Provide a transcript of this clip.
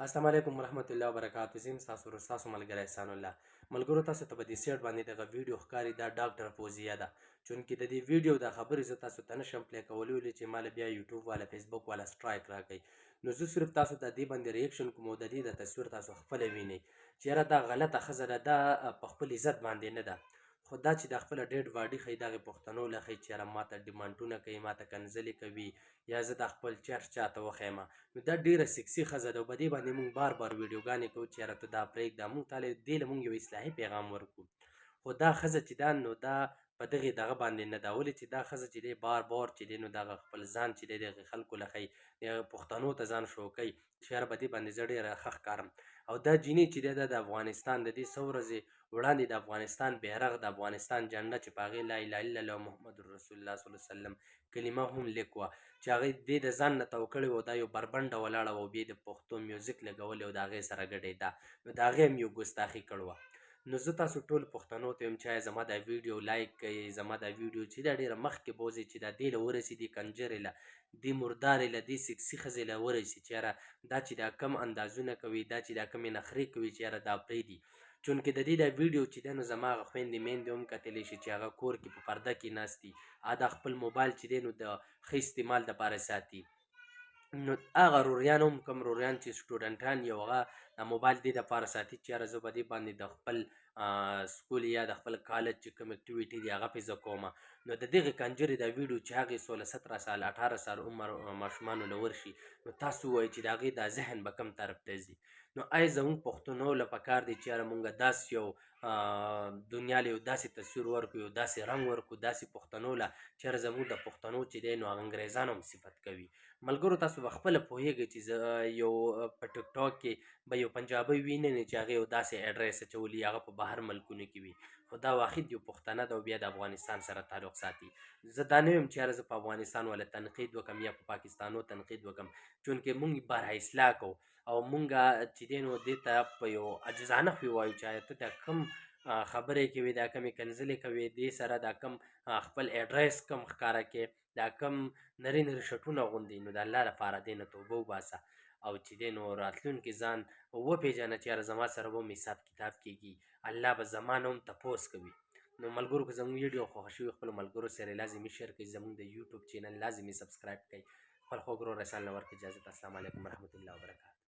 السلام علیکم ورحمت الله وبرکاتہ. زم تاسو ملګری احسان الله ملګرو، تاسو ته په دې سیټ باندې دغه ویډیو ښکاري دا ډاکټر فوزیه ده. چونکې د دې ویډیو د خبرې زه تاسو ته نشم پلی کولی ولې چې مال بیا یوټیوب والا فیسبوک والا سټرایک راکوي. نو زه صرف تاسو ته دې باندې ریاکشن کوم او د دې د تصویر تاسو خپله وینئ چې یاره دا غلطه ښځه ده، دا په خپل عزت باندې نه ده. خو دا چې د خپله ډیډ باډي ښیي دغې پښتنو له ښیي چې یاره ماته ډیمانډونه کوي، ماته کنځلې کوي، یا زه دا خپل چرچ چاته وښیمه. نو دا ډیره سکسي ښځه ده او په دې باندې موږ بار بار ویډیوګانې کوو چې یاره ته دا پرېږده. موږ تاله دې له موږ یو اصلاحي پیغام ورکړو. خو دا ښځه چې ده نو دا په دغې دغه باندې نه ده، ولې چې دا ښځه چې دی بار بار چې دی نو دغه خپل ځان چې دی دغې خلکو له ښیي، پښتنو ته ځان شو کوي چې یاره په دې باندې زه ډېره ښه ښکارم. او دا جینۍ چې دی دا د افغانستان د دې څو ورځې وړاندې د افغانستان بیرغ، د افغانستان جنډه چې په هغې لا اله الا الله محمد رسول الله صلی الله علیه وسلم کلمه هم لیک وه چې هغې دې د ځان نه تاو کړې وه، دا یو بربنډه ولاړه وه او بیا یې د پښتو میوزیک لګولی او د هغې سره ګډېده، نو د هغې هم یو ګستاخي کړې وه. نو زه تاسو ټول پښتنو ته وایم چې آیا زما دا ویډیو لایک کړئ، زما دا ویډیو چې دا ډېره مخکې بوځئ چې دا دې له ورسي، دې کنجرې له، دې مردارې له، دې سکسي ښځې له ورسي چې یاره دا چې دا کم اندازونه کوي، دا چې دا کمې نخرې کوي چې یاره دا پرېږدي. چونکې د دې دا ویډیو چې دی نو زما هغه خویندې میندې هم کتلی شي چې هغه کور کې په پرده کې ناست دي، دا خپل موبایل چې دی نو د ښه استعمال دپاره ساتي. نو هغه روریان هم کوم روریان چې سټوډنټان یو هغه د موبایل دې دپاره ساتي چې یاره زه په دې باندې د خپل سکول یا د خپل کالج چې کوم اکټیویټي دي هغه پې زه کومه. نو د دغې کنجرې دا ویډیو چې هغې 16 17 سال 18 سال عمر ماشومانو له ورشي، نو تاسو ووایئ چې د هغې دا ذهن به کوم طرف ته ځي. نو آیا زموږ پښتنو له پکار دی چې یاره مونږ داسې یو دنیا له یو داسې تصویر ورکړو، یو داسې رنګ ورکړو داسې پښتنو له چې یاره زموږ د پښتنو چې دی نو هغه انګریزان هم صفت کوي. ملګرو تاسو به خپله پوهېږئ چې زه یو په ټیک ټاک کې به یو پنجابی وینئ چې هغې یو داسې اډرس اچولی هغه په بهر ملکونو کې وي، خو دا واحد یو پښتنه ده او بیا د افغانستان سره تعلق ساتي. زه دا نه وایم چې یاره زه په افغانستان والا تنقید وکړم یا په پاکستانو تنقید وکړم، چونکې مونږ باره اصلاح کوو او مونږ چې دی نو دې ته په یو عاجزانه خوی وایو چې آیا ته دا کوم خبرې کوي، دا کومې کنځلې کوي، دې سره دا کوم خپل اډرس کوم ښکاره کې، دا کوم نري نري شرټونه اغوندي، نو د الله لپاره دې نه توبه وباسه او چې دی نو راتلونکي ځان وپېژنه چې یاره زما سره به هم حساب کتاب کېږي، الله به زما نه هم تپوس کوي. نو ملګرو که زموږ ویډیو خوښه شوي خپلو ملګرو سره لازمي شیر کړئ، زموږ د یوټیوب چینل لازمي سبسکرایب کړئ، خپل خوږ ورور احسان له ورکړئ اجازت. السلام علیکم ورحمت الله وبرکاتہ.